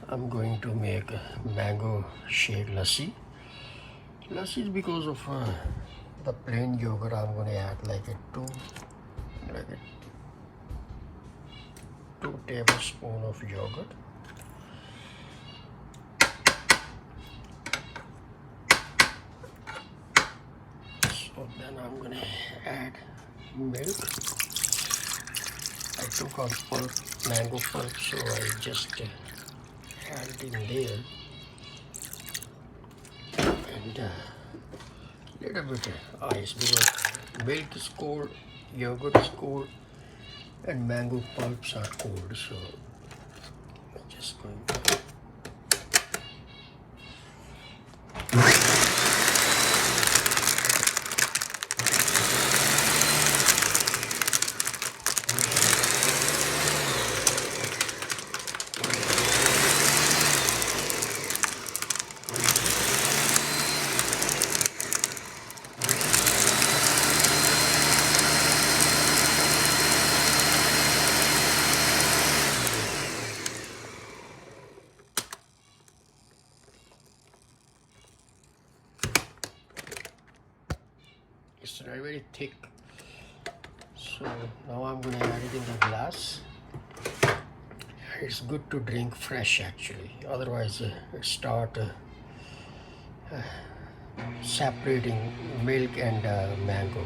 I'm going to make a mango shake lassi. Lassi is because of the plain yogurt. I'm going to add like a two tablespoons of yogurt. So then I'm going to add milk. I took out pulp, mango pulp, so I just add it in there, and little bit ice because milk is cold, yogurt is cold, and mango pulps are cold. So I'm just going to it's very thick. So now I'm going to add it in the glass. It's good to drink fresh actually, otherwise it start separating milk and mango.